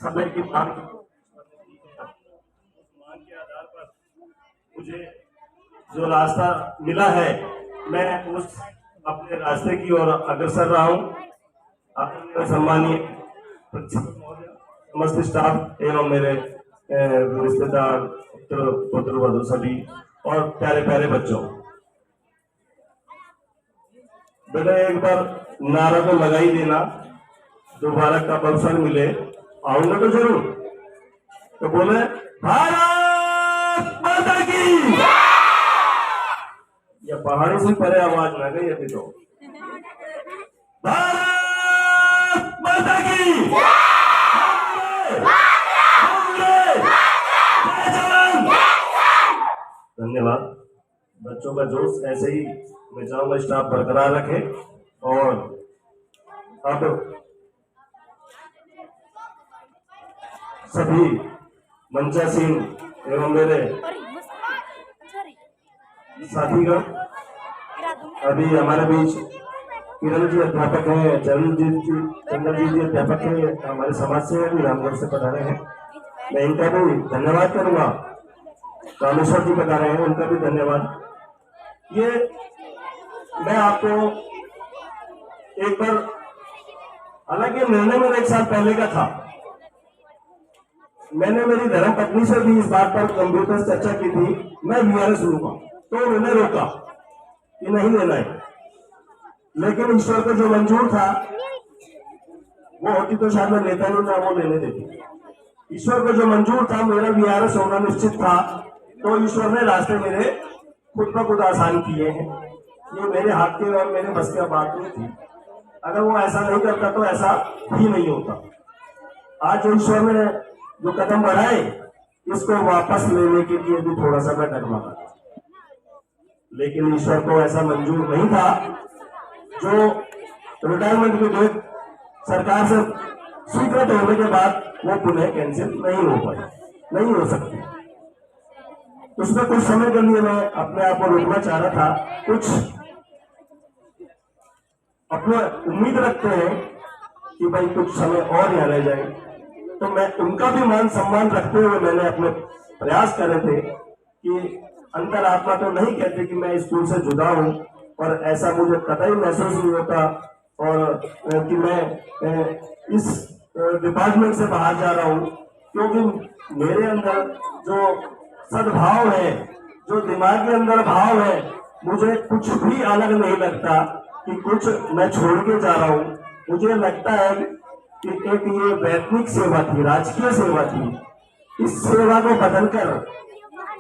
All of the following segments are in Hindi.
समय की मांग के आधार पर मुझे जो रास्ता मिला है, मैं उस अपने रास्ते की ओर अग्रसर रहा हूँ। आपके सम्मानीय समस्त स्टाफ एवं मेरे रिश्तेदार, पुत्र वधु सभी और प्यारे प्यारे बच्चों, बेटा एक बार नारा तो लगा ही देना, दोबारा कब अवसर मिले आऊंगा तो जरूर। तो बोले भारत माता की, या पहाड़ी से परे आवाज ना गई अभी तो। भारत माता की, धन्यवाद। बच्चों का जोश ऐसे ही मैं चाहूंगा स्टाफ बरकरार रखे। और अब सभी मंचा सिंह एवं मेरे साथीगण, अभी हमारे बीच किरण जी अध्यापक हैं, चंद्रजीत जी अध्यापक हैं, हमारे समाज से भी रामगढ़ से पधारे हैं। मैं इनका भी धन्यवाद करूंगा। रामेश्वर जी बता रहे हैं, उनका भी धन्यवाद। ये मैं आपको एक बार, हालांकि निर्णय मेरा 1 साल पहले का था, मैंने मेरी धर्म पत्नी से भी इस बात पर गंभीरता से चर्चा की थी, मैं वीआरएस लूंगा, तो उन्होंने रोका कि नहीं लेना है। लेकिन ईश्वर को जो मंजूर था वो होती तो शायद मैं लेता नहीं था, वो लेने देती। ईश्वर को जो मंजूर था, मेरा वीआरएस होना निश्चित था, तो ईश्वर ने रास्ते मेरे खुद ब खुद आसान किए हैं। ये मेरे हाथ के और मेरे बस की बात नहीं थी। अगर वो ऐसा नहीं करता तो ऐसा ही नहीं होता। आज जो ईश्वर ने जो कदम बढ़ाए, इसको वापस लेने के लिए भी थोड़ा सा मैं डगमगा, लेकिन ईश्वर को ऐसा मंजूर नहीं था। जो रिटायरमेंट की डेट सरकार से स्वीकृत होने के बाद वो पुनः कैंसिल नहीं हो पाई, नहीं हो सकती। उसमें कुछ समय के लिए मैं अपने आप को रोकना चाह रहा था। कुछ अपने उम्मीद रखते हैं कि भाई कुछ समय और यहाँ रह जाए, तो मैं उनका भी मान सम्मान रखते हुए मैंने अपने प्रयास करे थे कि अंतरात्मा तो नहीं कहते कि मैं स्कूल से जुदा हूं, और ऐसा मुझे कतई महसूस नहीं होता और कि मैं इस डिपार्टमेंट से बाहर जा रहा हूं, क्योंकि मेरे अंदर जो सद्भाव है, जो दिमाग के अंदर भाव है, मुझे कुछ भी अलग नहीं लगता कि कुछ मैं छोड़ के जा रहा हूँ। मुझे लगता है कि एक ये वैतनिक सेवा थी, राजकीय सेवा थी। इस सेवा को बदलकर,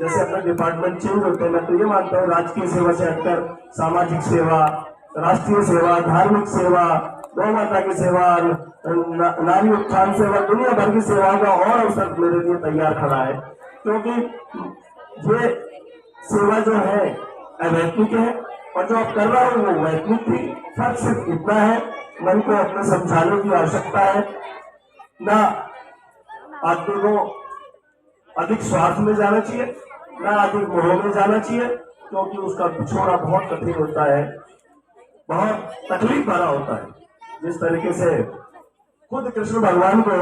जैसे अपना डिपार्टमेंट चेंज होते हैं, मैं तो ये मानता हूँ राजकीय सेवा से हटकर सामाजिक सेवा, राष्ट्रीय सेवा, धार्मिक सेवा, गौ माता की सेवा, नारी उत्थान सेवा, दुनिया भर की सेवाओं का और अवसर मेरे लिए तैयार खड़ा है। क्योंकि ये सेवा जो है अवैतनिक है, और जो आप कर रहा हूँ वो वैतनिक थी। फर्क सिर्फ इतना है, मन को अपने समझाने की आवश्यकता है ना। आदमी को अधिक स्वार्थ में जाना चाहिए, ना अधिक मोह में जाना चाहिए, क्योंकि उसका पिछोड़ा बहुत कठिन होता है, बहुत तकलीफ भरा होता है। जिस तरीके से खुद कृष्ण भगवान को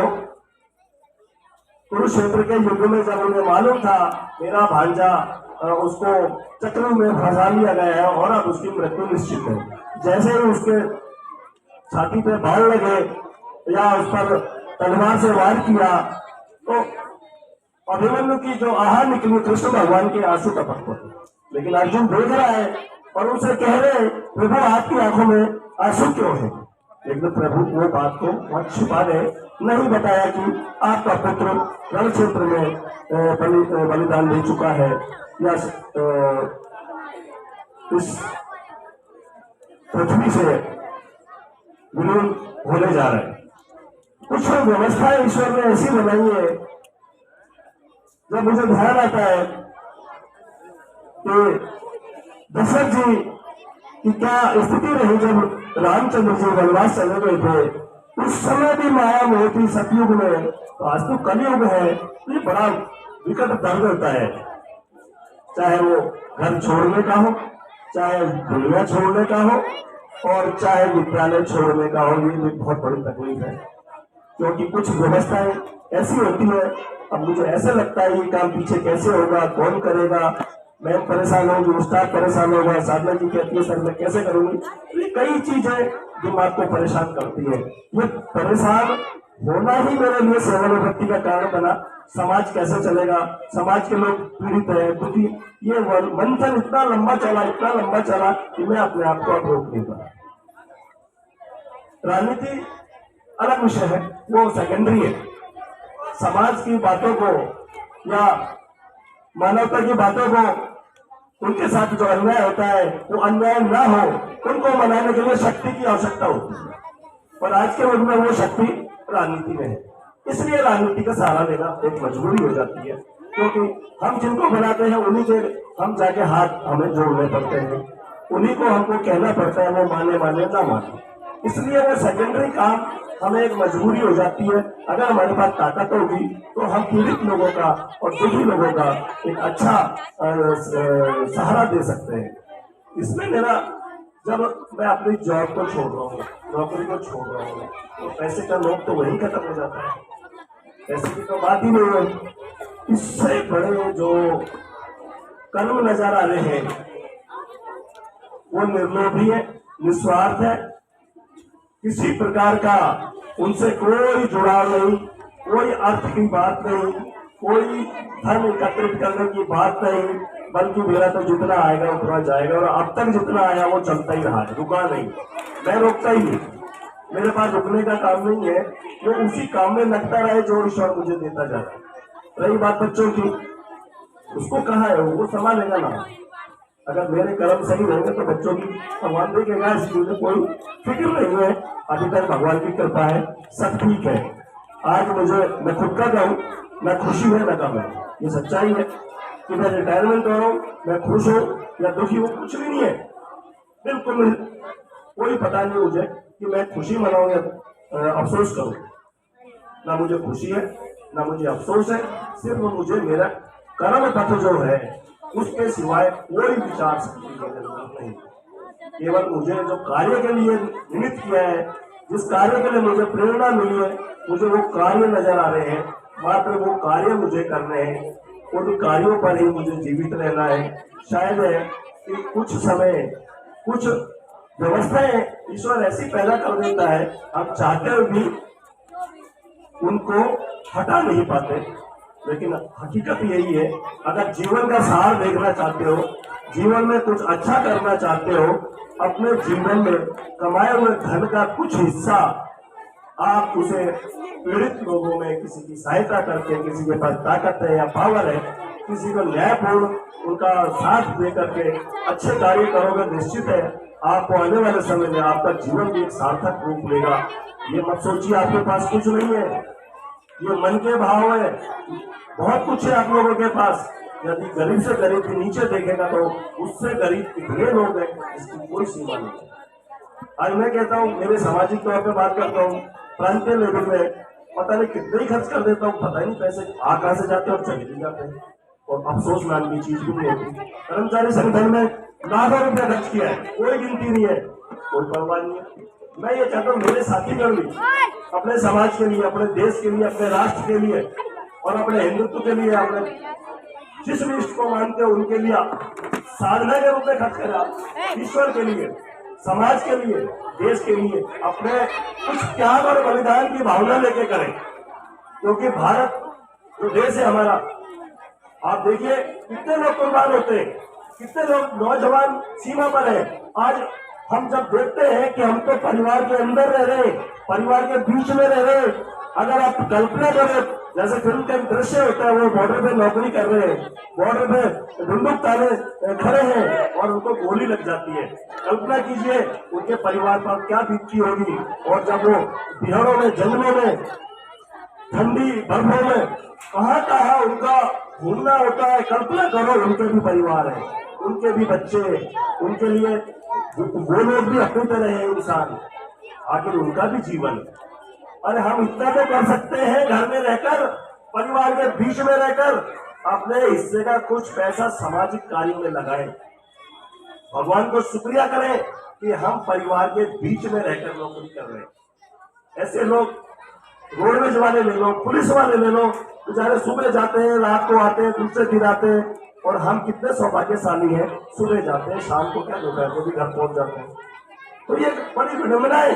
कुरुक्षेत्र के युद्ध में जब उन्हें मालूम था मेरा भांजा उसको चक्र में फंसा लिया गया है और अब उसकी मृत्यु निश्चित है, जैसे ही उसके छाती पे बाण लगे या उस पर तलवार से वार किया, तो अभिमन्यु की जो आह निकली, कृष्ण भगवान के आंसू टपक पड़े। लेकिन अर्जुन देख रहा है और उनसे कह रहे, प्रभु आपकी आंखों में आंसू क्यों है? लेकिन प्रभु वो बात को बहुत छिपा गए, नहीं बताया कि आपका पुत्र रण क्षेत्र में बलिदान दे चुका है, या इस पृथ्वी से विलीन होने जा रहे हैं। कुछ व्यवस्था ईश्वर ने ऐसी बनाई है, जब मुझे ध्यान आता है कि दशरथ जी की क्या स्थिति रही जब रामचंद्र जी वनवास चले गए थे, उस समय भी माया मोह थी सतयुग में, तो आज तो कलयुग है। तो ये बड़ा विकट दर्द होता है, चाहे वो घर छोड़ने का हो, चाहे दुनिया छोड़ने का हो, और चाहे विद्यालय छोड़ने का हो। ये भी बहुत बड़ी तकलीफ है। क्योंकि कुछ व्यवस्थाएं ऐसी होती है, अब मुझे ऐसा लगता है ये काम पीछे कैसे होगा, कौन करेगा, मैं परेशान होंगी, स्टाफ परेशान होगा, साधना जी कहती है सर मैं कैसे करूंगी। ये कई चीजें दिमाग को परेशान करती है। ये परेशान होना ही मेरे लिए सेवानिवृत्ति का कारण बना। समाज कैसे चलेगा, समाज के लोग पीड़ित है, दुखी, ये मंथन इतना लंबा चला कि मैं अपने आप को अब रोक नहीं पाया। राजनीति अलग विषय है, वो सेकेंडरी है। समाज की बातों को या मानवता की बातों को, उनके साथ जो अन्याय होता है वो अन्याय ना हो, उनको मनाने के लिए शक्ति की आवश्यकता होती है, और आज के युग में वो शक्ति राजनीति में है। इसलिए राजनीति का सहारा लेना एक मजबूरी हो जाती है, क्योंकि हम जिनको बनाते हैं उन्हीं के हम जाके हाथ हमें जोड़ने पड़ते हैं, उन्हीं को हमको कहना पड़ता है वो माने ना माने। इसलिए वो सेकेंडरी काम हमें एक मजबूरी हो जाती है। अगर हमारे पास ताकत होगी तो हम पीड़ित लोगों का और दुखी लोगों का एक अच्छा सहारा दे सकते हैं। इसमें मेरा, जब मैं अपनी जॉब को छोड़ रहा हूँ, नौकरी को छोड़ रहा हूँ, तो पैसे का लोभ तो वही खत्म हो जाता है, पैसे की तो बात ही नहीं है। इससे बड़े जो कर्म नजर आ रहे हैं वो निर्लोभी है, निस्वार्थ है, किसी प्रकार का उनसे कोई जुड़ाव नहीं, कोई अर्थ की बात नहीं, कोई धन एकत्रित करने की बात नहीं, बल्कि मेरा तो जितना आएगा उतना जाएगा, और अब तक जितना आया वो चलता ही रहा है, रुका नहीं, मैं रोकता ही नहीं। मेरे पास रुकने का काम नहीं है, वो उसी काम में लगता रहे जो ईश्वर मुझे देता जा रहा है। रही बात बच्चों की, उसको कहा है वो संभालेगा ना। अगर मेरे कर्म सही रहेंगे तो बच्चों की भगवान देखेगा, इसकी मुझे कोई फिक्र नहीं है। अभी तक भगवान की कृपा है, सब ठीक है। आज मुझे, मैं खुद का कहूँ, मैं खुशी है न कम है, ये सच्चाई है कि मैं रिटायरमेंट हो रहा हूँ, मैं खुश हूँ या दुखी हूँ, कुछ भी नहीं है, बिल्कुल कोई पता नहीं मुझे कि मैं खुशी मनाऊं या अफसोस करूं। ना मुझे खुशी है ना मुझे अफसोस है, सिर्फ मुझे मेरा कर्म पथ जो है उसके सिवाय कोई विचार शक्ति की जरूरत नहीं। केवल मुझे जो कार्य के लिए निमित्त किया है, जिस कार्य के लिए मुझे प्रेरणा मिली है, मुझे वो कार्य नजर आ रहे हैं, मात्र वो कार्य मुझे करने हैं, उन कार्यों पर ही मुझे जीवित रहना है। शायद है कि कुछ समय, कुछ व्यवस्थाएं ईश्वर ऐसी पैदा कर देता है, हम चाहते हुए भी उनको हटा नहीं पाते। लेकिन हकीकत यही है, अगर जीवन का सार देखना चाहते हो, जीवन में कुछ अच्छा करना चाहते हो, अपने जीवन में कमाए हुए धन का कुछ हिस्सा आप उसे पीड़ित लोगों में किसी की सहायता करके, किसी के पास ताकत है या पावर है, किसी को न्यायपूर्ण उनका साथ दे करके अच्छे कार्य करोगे, निश्चित है आपको आने वाले समय में आपका जीवन भी एक सार्थक रूप लेगा। ये मत सोचिए आपके पास कुछ नहीं है, ये मन के भाव है, बहुत कुछ है आप लोगों के पास। यदि गरीब से गरीब के नीचे देखेगा तो उससे गरीब कितने लोग हैं, इसकी कोई सीमा नहीं है। आज मैं कहता हूँ, मेरे सामाजिक तौर पे बात करता हूँ, प्रांतीय लेवल में पता नहीं कितने ही खर्च कर देता हूँ, पता नहीं पैसे कहाँ से जाते हैं और चले भी जाते हैं, और अफसोस नाम की चीज भी नहीं होती। कर्मचारी संगठन में लाखों रुपया खर्च किया है, कोई गिनती नहीं है, कोई परवाह नहीं है। मैं ये चाहता हूँ मेरे साथीगण भी अपने समाज के लिए, अपने देश के लिए, अपने राष्ट्र के लिए और अपने हिंदुत्व के लिए, अपने जिस भी इष्ट को मानते हो उनके लिए साधना के रूप में खर्च करें, ईश्वर के लिए, समाज के लिए, देश के लिए अपने कुछ त्याग और बलिदान की भावना लेके करें। क्योंकि भारत जो देश है हमारा, आप देखिए कितने लोग कुर्बान होते हैं, कितने लोग नौजवान सीमा पर है। आज हम जब देखते हैं कि हम तो परिवार के अंदर रह रहे हैं, परिवार के बीच में रह रहे हैं, अगर आप कल्पना करें जैसे फिल्म के दृश्य होता है, वो बॉर्डर पे नौकरी कर रहे हैं, बॉर्डर पे बंदूक ताने खड़े हैं और उनको गोली लग जाती है, कल्पना कीजिए उनके परिवार पर क्या बीतती होगी। और जब वो बिहारों में, जंगलों में, ठंडी बर्फों में कहाँ उनका घूमना होता है, कल्पना करो उनके भी परिवार है, उनके भी बच्चे, उनके लिए वो लोग भी अपनी तरह है इंसान, आखिर उनका भी जीवन। अरे हम इतना तो कर सकते हैं, घर में रहकर, परिवार के बीच में रहकर अपने हिस्से का कुछ पैसा सामाजिक कार्यों में लगाएं। भगवान को शुक्रिया करें कि हम परिवार के बीच में रहकर नौकरी कर रहे हैं। ऐसे लोग रोडवेज वाले ले लो, पुलिस वाले ले लो, बेचारे सुबह जाते हैं, रात को आते हैं, दूसरे दिन आते हैं। और हम कितने सौभाग्यशाली हैं, सुबह जाते हैं, शाम को क्या दोपहर को भी घर पहुंच जाते हैं। तो ये बड़ी विडंबना है।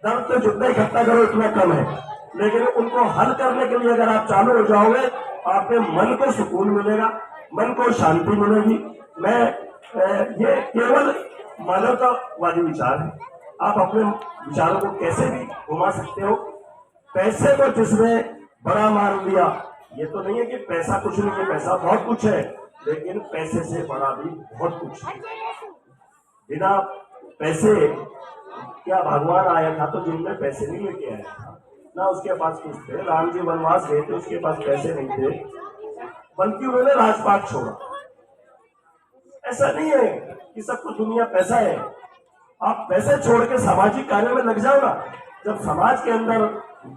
दर्द तो जितना इकट्ठा करो उतना कम है, लेकिन उनको हल करने के लिए अगर आप चालू हो जाओगे, आपके मन को सुकून मिलेगा, मन को शांति मिलेगी। ये केवल मानवतावादी विचार है। आप अपने विचारों को कैसे भी घुमा सकते हो। पैसे को जिसने बड़ा मान लिया, ये तो नहीं है कि पैसा कुछ नहीं है, पैसा बहुत कुछ है, लेकिन पैसे से बड़ा भी बहुत कुछ है। बिना पैसे क्या भगवान आया था तो जिनमें पैसे नहीं लेके आया था, ना उसके पास कुछ थे। राम जी वनवास गए थे, उसके पास पैसे नहीं थे, बल्कि उन्होंने राजपाट छोड़ा। ऐसा नहीं है कि सब कुछ दुनिया पैसा है। आप पैसे छोड़ के सामाजिक कार्य में लग जाओ ना। जब समाज के अंदर,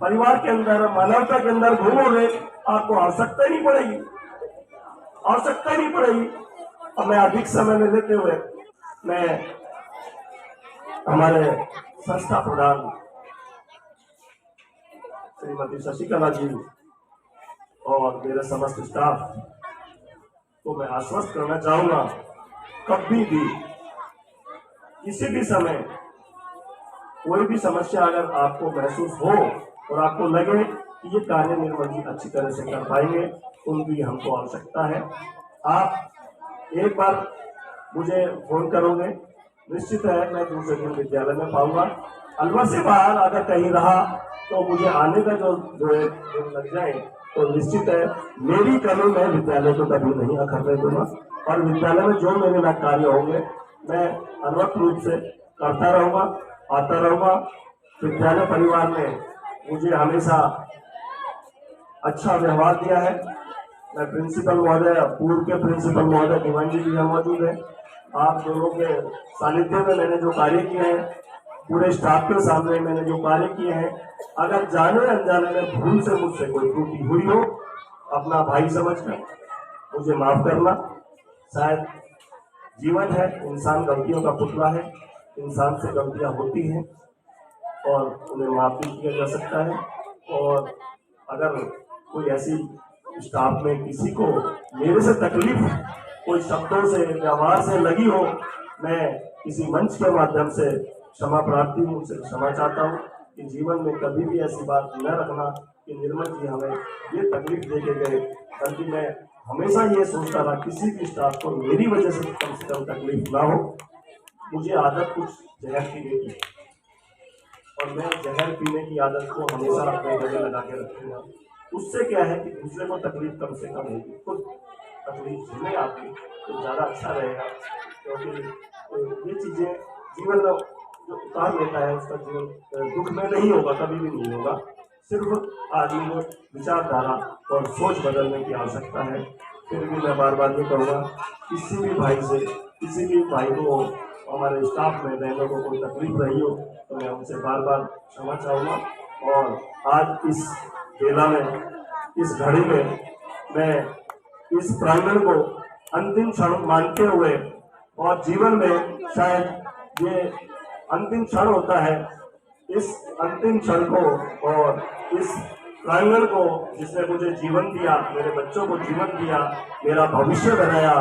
परिवार के अंदर, मानवता के अंदर घूमोगे, आपको आवश्यकता ही नहीं पड़ेगी, आवश्यकता ही नहीं पड़ेगी। अब मैं अधिक समय में लेते हुए मैं हमारे संस्था प्रधान श्रीमती शशिकला जी और मेरे समस्त स्टाफ को मैं आश्वस्त करना चाहूंगा, कभी भी किसी भी समय कोई भी समस्या अगर आपको महसूस हो और आपको लगे कि ये कार्य निर्मल जी अच्छी तरह से कर पाएंगे, उनकी हमको आवश्यकता है, आप एक बार मुझे फोन करोगे, निश्चित है मैं दूसरे दिन विद्यालय में पाऊंगा। अलवर से बाहर अगर कहीं रहा तो मुझे आने का जो दिन लग जाए तो निश्चित है मेरी कमी मैं विद्यालय को कभी नहीं अखरने दूंगा। और विद्यालय में जो मेरे नए कार्य होंगे मैं अनवरत रूप से करता रहूंगा, आता रहूंगा। विद्यालय परिवार ने मुझे हमेशा अच्छा व्यवहार दिया है। मैं प्रिंसिपल महोदय, पूर्व के प्रिंसिपल महोदय दीवान जी भी मौजूद है। आप दोनों के सानिध्य में मैंने जो कार्य किए हैं, पूरे स्टाफ के सामने मैंने जो कार्य किए हैं, अगर जाने अनजाने में भूल से मुझसे कोई त्रुटि हुई हो, अपना भाई समझकर मुझे माफ करना। शायद जीवन है, इंसान गलतियों का पुतला है, इंसान से गलतियां होती हैं और उन्हें माफ भी किया जा सकता है। और अगर कोई ऐसी स्टाफ में किसी को मेरे से तकलीफ कोई शब्दों से, व्यवहार से लगी हो, मैं किसी मंच के माध्यम से क्षमा प्रार्थी हूँ, उनसे क्षमा चाहता हूँ कि जीवन में कभी भी ऐसी बात न रखना कि निर्मल जी हमें ये तकलीफ दे के गए। बल्कि मैं हमेशा ये सोचता रहा किसी भी स्टाफ को मेरी वजह से कम तकलीफ ना हो। मुझे आदत कुछ जहर पीने की, और मैं जहर पीने की आदत को हमेशा अपने गले लगा के रखूंगा। उससे क्या है कि दूसरे को तकलीफ कम से कम होगी, खुद तकलीफ झेले आपकी तो ज़्यादा अच्छा रहेगा। क्योंकि ये चीज़ें जीवन में जो उतार लेता है उसका जीवन दुख में नहीं होगा, कभी भी नहीं होगा। सिर्फ आदमी को विचारधारा और सोच बदलने की आवश्यकता है। फिर भी मैं बार बार ये कहूँगा, किसी भी भाई से, किसी भी भाई को, हमारे स्टाफ में बहनों को कोई तकलीफ रही हो तो मैं उनसे बार बार क्षमा चाहूँगा। और आज इस बेला में, इस घड़ी में, मैं इस प्रांगण को अंतिम क्षण मानते हुए, और जीवन में शायद ये अंतिम क्षण होता है, इस अंतिम क्षण को और इस प्रांगण को जिसने मुझे जीवन दिया, मेरे बच्चों को जीवन दिया, मेरा भविष्य बनाया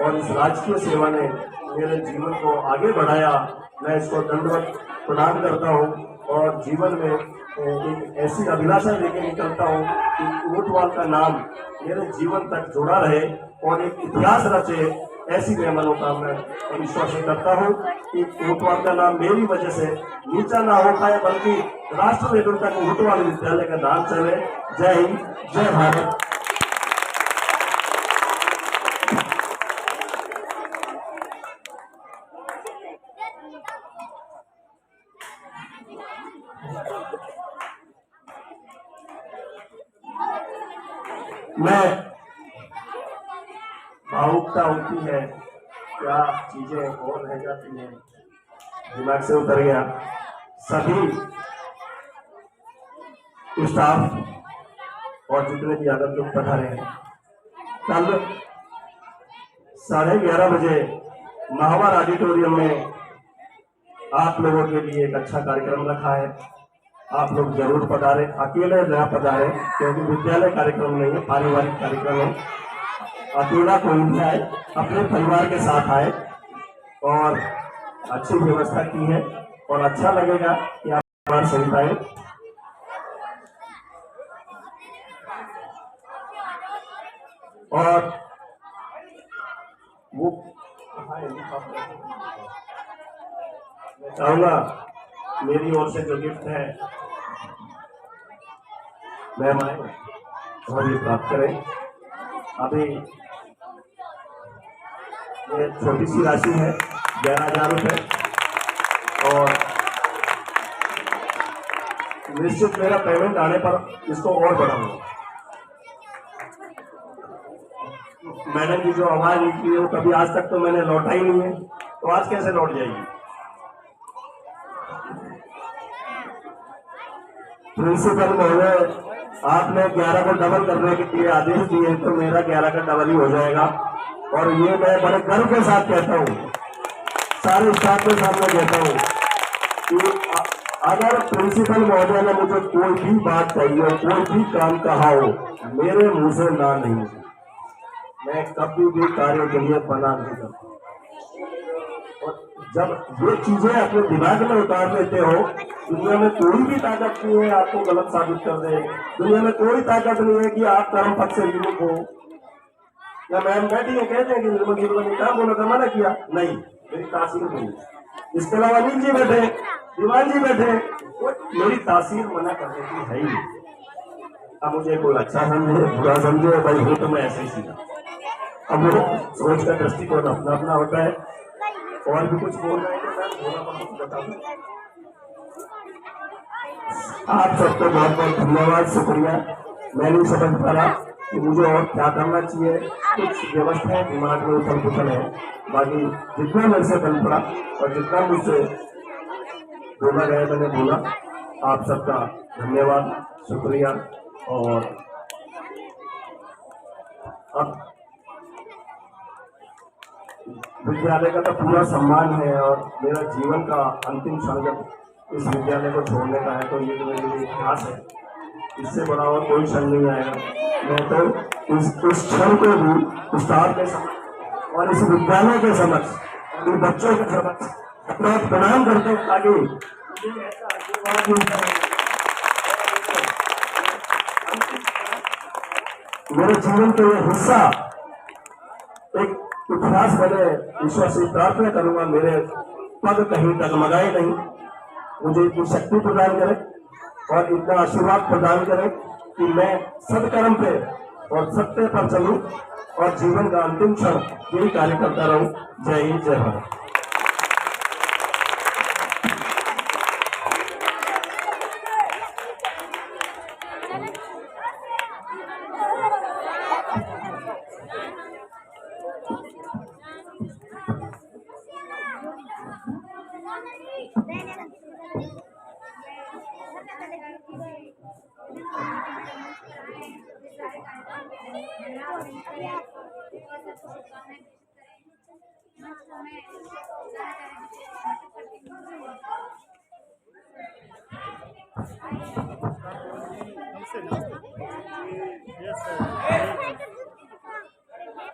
और इस राजकीय सेवा ने मेरे जीवन को आगे बढ़ाया, मैं इसको दंडवत प्रदान करता हूँ। और जीवन में एक ऐसी अभिलाषा लेके निकलता हूँ कि ऊंटवाल का नाम मेरे जीवन तक जुड़ा रहे और एक इतिहास रचे। ऐसी मैं मनोकामना और ईश्वर से करता हूँ कि ऊंटवाल का नाम मेरी वजह से नीचा ना हो पाए, बल्कि राष्ट्र लेवल तक ऊंटवाल विद्यालय का नाम चले। जय हिंद, जय भारत। मैं भावुकता होती है, क्या चीजें और रह जाती हैं, दिमाग से उतर गया। सभी स्टाफ और जितने भी आदत लोग पधारे हैं, कल 11:30 बजे महावर ऑडिटोरियम में आप लोगों के लिए एक अच्छा कार्यक्रम रखा है। आप लोग जरूर पधारें, अकेले न पधारें, क्योंकि विद्यालय कार्यक्रम नहीं है, पारिवारिक कार्यक्रम है। अकेला कोई नहीं आए, अपने परिवार के साथ आए और अच्छी व्यवस्था की है और अच्छा लगेगा कि आप हमारे सहित आए। और वो मैं चाहूंगा मेरी ओर से जो गिफ्ट है मैम आए और ये प्राप्त करें। अभी ये छोटी सी राशि है 11,000 रुपये और निश्चित मेरा पेमेंट आने पर इसको और बढ़ाऊंगा। मैडम की जो आवाज निकली है वो कभी आज तक तो मैंने लौटा ही नहीं है, तो आज कैसे लौट जाएगी। प्रिंसिपल महोदय, आपने 11 को डबल करने के लिए आदेश दिए तो मेरा 11 का डबल ही हो जाएगा। और ये मैं बड़े गर्व के साथ कहता हूँ, सारे स्टाफ के सामने कहता हूँ कि अगर प्रिंसिपल महोदय ने मुझे कोई भी बात कही हो, कोई भी काम कहा हो, मेरे मुंह से ना नहीं, मैं कभी भी कार्य के लिए बना नहीं करता। और जब ये चीजें अपने दिमाग में उतार लेते हो, दुनिया में कोई भी ताकत नहीं है आपको गलत साबित कर दे, दुनिया में कोई ताकत नहीं है कि आप कर्म पक्ष से विमुख हो। या मैम बैठी है कहते हैं कि निर्मल गिरवा ने क्या बोला था, मना किया नहीं, मेरी तासीर नहीं। इसके अलावा अनिल जी बैठे, दीवान जी बैठे, मेरी तासीर मना करने की है ही। अब मुझे कोई अच्छा समझे बुरा समझे, भाई वो तो मैं ऐसे ही सीधा। अब वो सोच का दृष्टिकोण अपना अपना होता है। और भी कुछ बोल रहे हैं मैम, बोला तो कुछ बता दो। आप सबको बहुत बहुत धन्यवाद, शुक्रिया। मैं नहीं समझ पा रहा कि मुझे और क्या करना चाहिए, कुछ व्यवस्था दिमाग में उथल पुथल है। बाकी जितना मेरे से बन पड़ा और जितना मुझसे बोला गया मैंने बोला। आप सबका धन्यवाद, शुक्रिया। और अब विद्यालय का तो पूरा सम्मान है और मेरा जीवन का अंतिम क्षण जब इस विद्यालय को छोड़ने का है तो ये मेरे लिए इतिहास है। इससे बड़ा और कोई क्षण नहीं आएगा। मैं तो इस क्षण को भी स्टाफ के समक्ष और इस विद्यालय के समक्ष, इन बच्चों के समक्ष अपना प्रणाम करते हैं ताकि मुझे ऐसा आशीर्वाद मिलता है। मेरे जीवन का ये हिस्सा एक इतिहास बने, ईश्वर से प्रार्थना करूंगा मेरे पद कहीं डगमगाए नहीं, मुझे इतनी शक्ति प्रदान करे और इतना आशीर्वाद प्रदान करे कि मैं सत्कर्म पे और सत्य पर चलूं और जीवन का अंतिम क्षण यही कार्य करता रहूं। जय हिंद, जय भारत। नमस्ते।